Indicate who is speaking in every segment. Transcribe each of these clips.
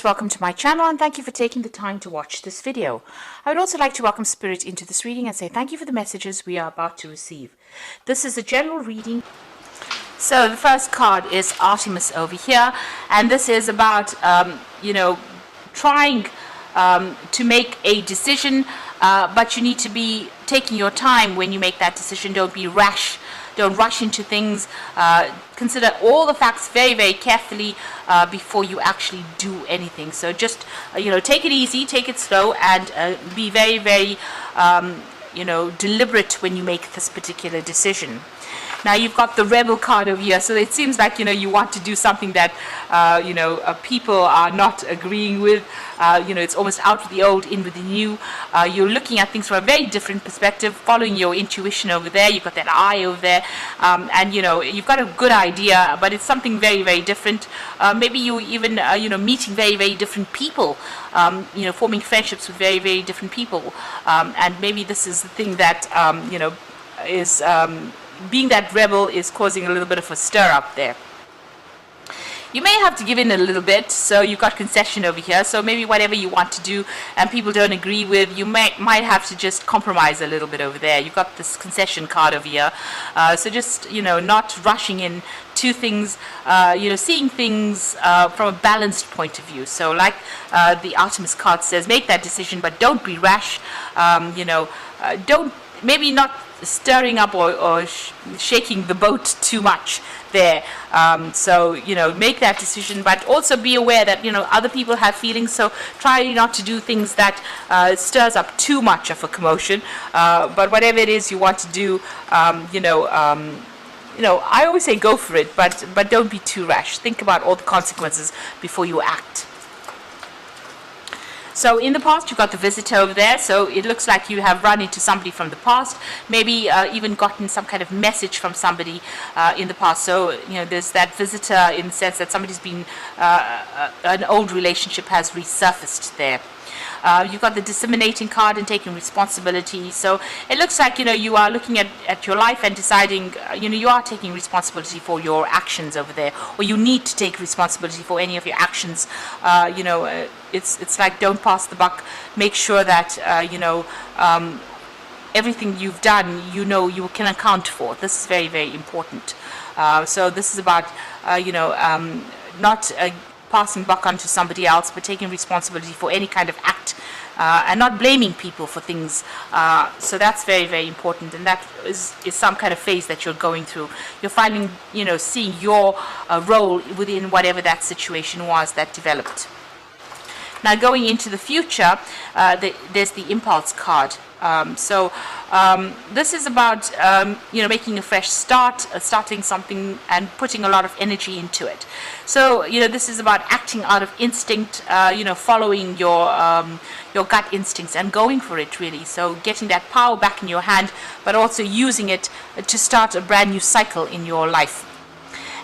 Speaker 1: Welcome to my channel and thank you for taking the time to watch this video. I would also like to welcome Spirit into this reading and say thank you for the messages we are about to receive. This is a general reading. So the first card is Artemis over here, and this is about trying to make a decision, but you need to be taking your time when you make that decision. Don't be rash. Don't rush into things. Consider all the facts very, very carefully before you actually do anything. So just, take it easy, take it slow, and be very, very, deliberate when you make this particular decision. Now you've got the Rebel card over here, so it seems like you want to do something that people are not agreeing with. It's almost out with the old, in with the new. You're looking at things from a very different perspective, following your intuition over there. You've got that eye over there, and you've got a good idea, but it's something very, very different. Maybe you even meeting very, very different people, forming friendships with very, very different people, and maybe this is the thing that is being that rebel is causing a little bit of a stir up there. You may have to give in a little bit, so you've got concession over here. So maybe whatever you want to do and people don't agree with, you might have to just compromise a little bit over there. You've got this concession card over here. So just, not rushing in to things, seeing things from a balanced point of view. So like the Artemis card says, make that decision, but don't be rash. Don't, maybe not stirring up or shaking the boat too much there. Make that decision, but also be aware that other people have feelings, so try not to do things that stirs up too much of a commotion, but whatever it is you want to do, I always say go for it, but don't be too rash. Think about all the consequences before you act. So in the past, you've got the visitor over there. So it looks like you have run into somebody from the past, maybe even gotten some kind of message from somebody in the past. So, there's that visitor in the sense that somebody's been, an old relationship has resurfaced there. You've got the disseminating card and taking responsibility. So it looks like, you are looking at your life and deciding, you are taking responsibility for your actions over there, or you need to take responsibility for any of your actions. It's like don't pass the buck. Make sure that, everything you've done, you can account for. This is very, very important. So this is about, not passing buck onto somebody else, but taking responsibility for any kind of act, and not blaming people for things. So that's very, very important, and that is some kind of phase that you're going through. You're finding, seeing your role within whatever that situation was that developed. Now going into the future, there's the impulse card. This is about making a fresh start, starting something and putting a lot of energy into it. So this is about acting out of instinct, following your gut instincts and going for it, really. So getting that power back in your hand, but also using it to start a brand new cycle in your life.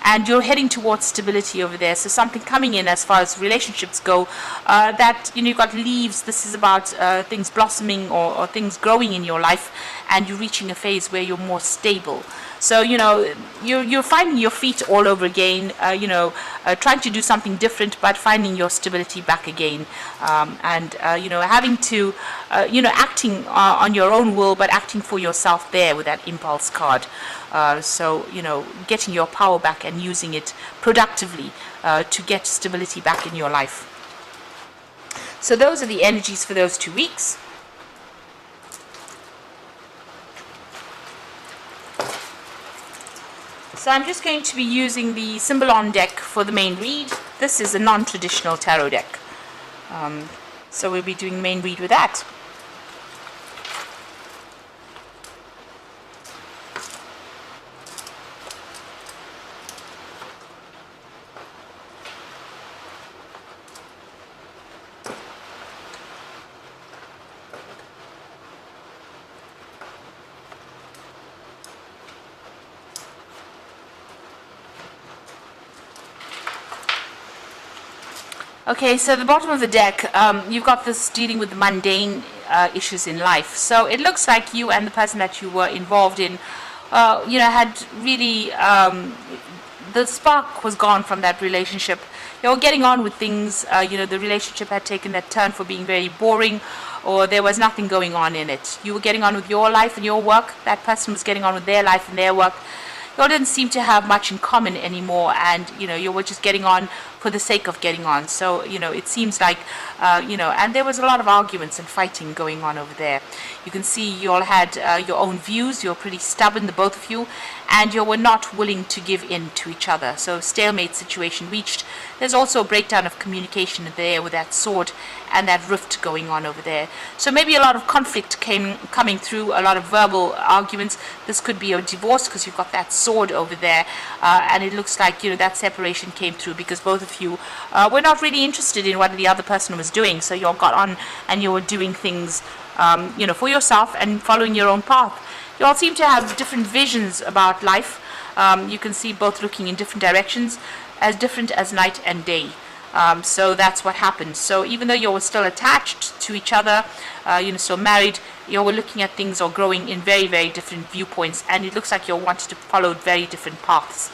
Speaker 1: And you're heading towards stability over there. So something coming in as far as relationships go, that, you've got leaves. This is about things blossoming or things growing in your life, and you're reaching a phase where you're more stable. So, you're finding your feet all over again, trying to do something different, but finding your stability back again. Having to, acting on your own will, but acting for yourself there with that impulse card. Getting your power back and using it productively to get stability back in your life. So those are the energies for those 2 weeks. So I'm just going to be using the Symbolon deck for the main read. This is a non-traditional tarot deck. So we'll be doing main read with that. Okay, so the bottom of the deck, you've got this dealing with the mundane issues in life. So it looks like you and the person that you were involved in, had really, the spark was gone from that relationship. you're getting on with things. The relationship had taken that turn for being very boring, or there was nothing going on in it. You were getting on with your life and your work. That person was getting on with their life and their work. You all didn't seem to have much in common anymore, and you were just getting on for the sake of getting on. So it seems like and there was a lot of arguments and fighting going on over there. You can see you all had your own views. You're pretty stubborn, the both of you, and you were not willing to give in to each other. So stalemate situation reached. There's also a breakdown of communication there with that sword and that rift going on over there. So maybe a lot of conflict coming through, a lot of verbal arguments. This could be a divorce because you've got that sword over there, and it looks like that separation came through because both of you were not really interested in what the other person was doing. So you all got on and you were doing things for yourself and following your own path. You all seem to have different visions about life. You can see both looking in different directions, as different as night and day. So that's what happened. So even though you were still attached to each other, so married, you were looking at things or growing in very, very different viewpoints, and it looks like you wanted to follow very different paths.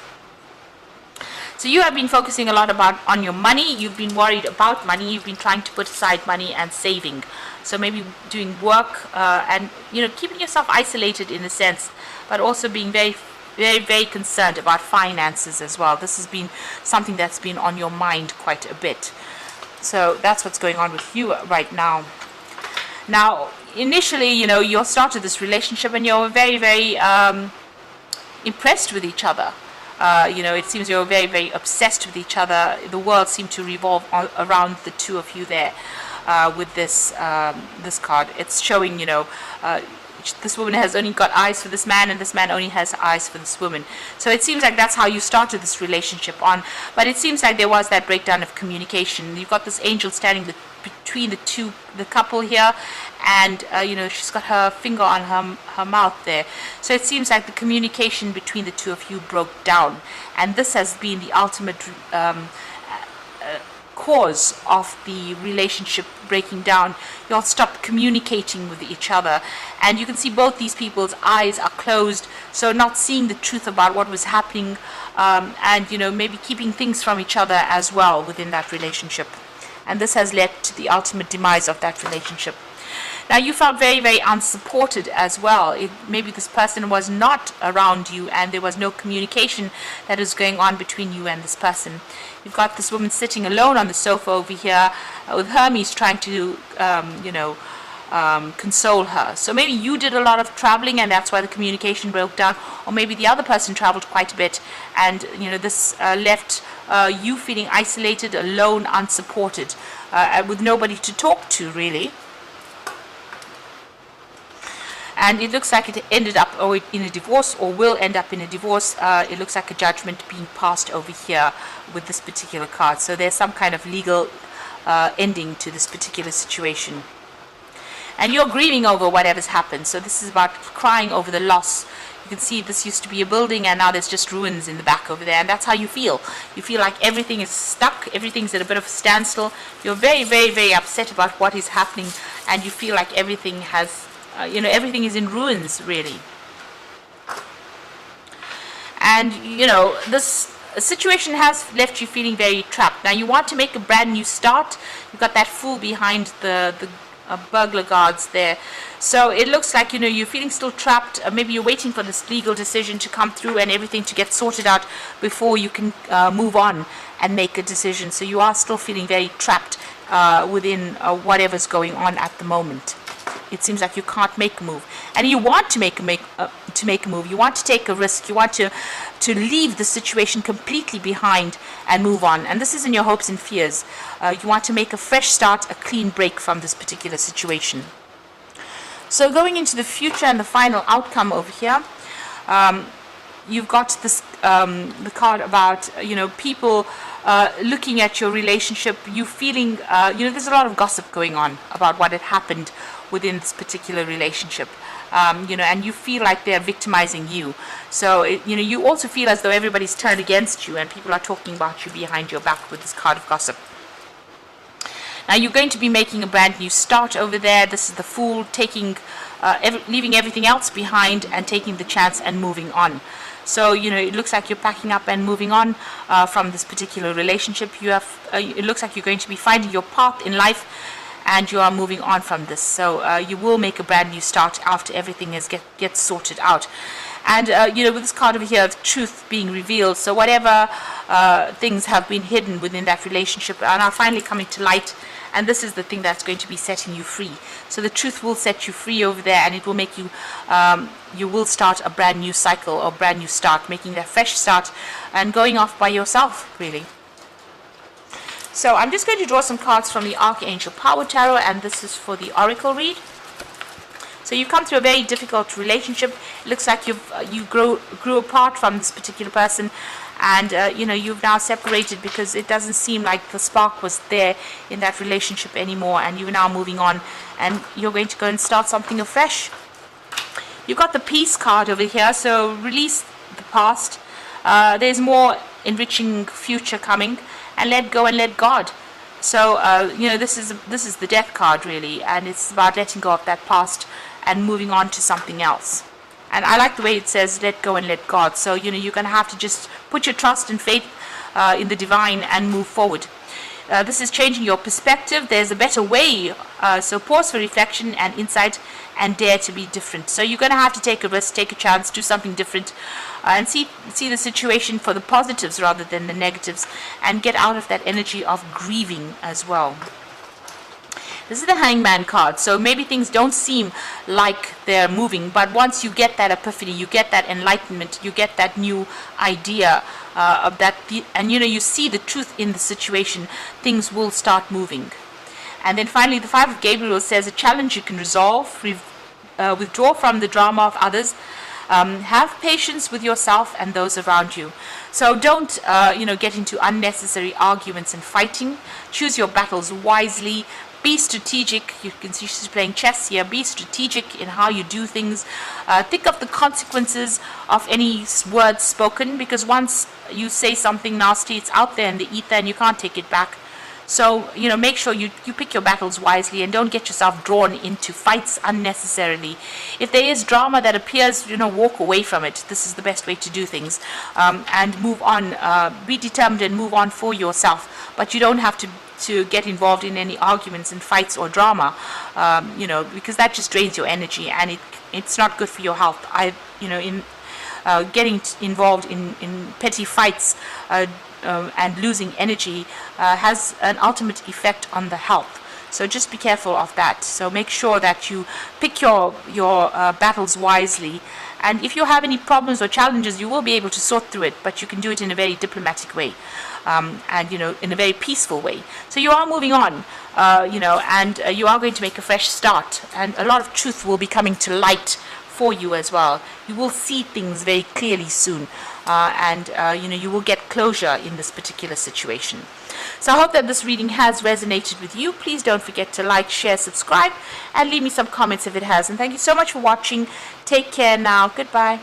Speaker 1: So you have been focusing a lot on your money. You've been worried about money. You've been trying to put aside money and saving. So maybe doing work and keeping yourself isolated in a sense, but also being very, very, very concerned about finances as well. This has been something that's been on your mind quite a bit. So that's what's going on with you right now. Now, initially, you started this relationship and you were very, very impressed with each other. It seems you're very, very obsessed with each other. The world seemed to revolve around the two of you there with this card. It's showing, this woman has only got eyes for this man, and this man only has eyes for this woman. So it seems like that's how you started this relationship on. But it seems like there was that breakdown of communication. You've got this angel standing between the couple here, and she's got her finger on her mouth there. So it seems like the communication between the two of you broke down, and this has been the ultimate cause of the relationship breaking down. You all stopped communicating with each other, and you can see both these people's eyes are closed, so not seeing the truth about what was happening, and maybe keeping things from each other as well within that relationship. And this has led to the ultimate demise of that relationship. Now, you felt very, very unsupported as well. Maybe this person was not around you and there was no communication that was going on between you and this person. You've got this woman sitting alone on the sofa over here with Hermes trying to, console her. So maybe you did a lot of traveling and that's why the communication broke down, or maybe the other person traveled quite a bit and this left you feeling isolated, alone, unsupported, with nobody to talk to really. And it looks like it ended up in a divorce, or will end up in a divorce. It looks like a judgment being passed over here with this particular card. So there's some kind of legal ending to this particular situation. And you're grieving over whatever's happened. So this is about crying over the loss. You can see this used to be a building and now there's just ruins in the back over there. And that's how you feel. You feel like everything is stuck. Everything's at a bit of a standstill. You're very, very, very upset about what is happening. And you feel like everything has, everything is in ruins, really. And, this situation has left you feeling very trapped. Now, you want to make a brand new start. You've got that fool behind the burglar guards there. So it looks like, you're feeling still trapped. Maybe you're waiting for this legal decision to come through and everything to get sorted out before you can move on and make a decision. So you are still feeling very trapped within whatever's going on at the moment. It seems like you can't make a move, and you want to make a move. You want to take a risk. You want to leave the situation completely behind and move on. And this is in your hopes and fears. You want to make a fresh start, a clean break from this particular situation. So going into the future and the final outcome over here, you've got this the card about people looking at your relationship. You feeling there's a lot of gossip going on about what had happened within this particular relationship, and you feel like they're victimizing you. So you also feel as though everybody's turned against you and people are talking about you behind your back with this card of gossip. Now you're going to be making a brand new start over there. This is the Fool, taking leaving everything else behind and taking the chance and moving on. So, it looks like you're packing up and moving on from this particular relationship. It looks like you're going to be finding your path in life, and you are moving on from this. So you will make a brand new start after everything gets sorted out. And with this card over here, truth being revealed. So whatever things have been hidden within that relationship are now finally coming to light. And this is the thing that's going to be setting you free. So the truth will set you free over there, and it will make you, you will start a brand new cycle or brand new start, making that fresh start and going off by yourself, really. So I'm just going to draw some cards from the Archangel Power Tarot, and this is for the Oracle read. So you've come through a very difficult relationship. It looks like you grew apart from this particular person, and you've now separated because it doesn't seem like the spark was there in that relationship anymore, and you're now moving on, and you're going to go and start something afresh. You've got the Peace card over here, so release the past. There's more enriching future coming, and let go and let God. So this is the Death card, really, and it's about letting go of that past and moving on to something else. And I like the way it says let go and let God. So you're going to have to just put your trust and faith in the divine and move forward. This is changing your perspective. There's a better way. So pause for reflection and insight, and dare to be different. So you're going to have to take a risk, take a chance, do something different, and see the situation for the positives rather than the negatives, and get out of that energy of grieving as well. This is the Hangman card. So maybe things don't seem like they're moving, but once you get that epiphany, you get that enlightenment, you get that new idea of that, and you see the truth in the situation, things will start moving. And then finally, the Five of Gabriel says a challenge you can resolve, withdraw from the drama of others, have patience with yourself and those around you. So don't get into unnecessary arguments and fighting. Choose your battles wisely. Be strategic. You can see she's playing chess here. Be strategic in how you do things. Think of the consequences of any words spoken, because once you say something nasty, it's out there in the ether and you can't take it back. So, make sure you pick your battles wisely and don't get yourself drawn into fights unnecessarily. If there is drama that appears, walk away from it. This is the best way to do things, and move on. Be determined and move on for yourself. But you don't have to get involved in any arguments and fights or drama, because that just drains your energy, and it's not good for your health. Getting involved in petty fights and losing energy has an ultimate effect on the health. So just be careful of that. So make sure that you pick your battles wisely. And if you have any problems or challenges, you will be able to sort through it, but you can do it in a very diplomatic way, and in a very peaceful way. So you are moving on, and you are going to make a fresh start, and a lot of truth will be coming to light for you as well. You will see things very clearly soon, and you will get closure in this particular situation. So I hope that this reading has resonated with you. Please don't forget to like, share, subscribe, and leave me some comments if it has. And thank you so much for watching. Take care now. Goodbye.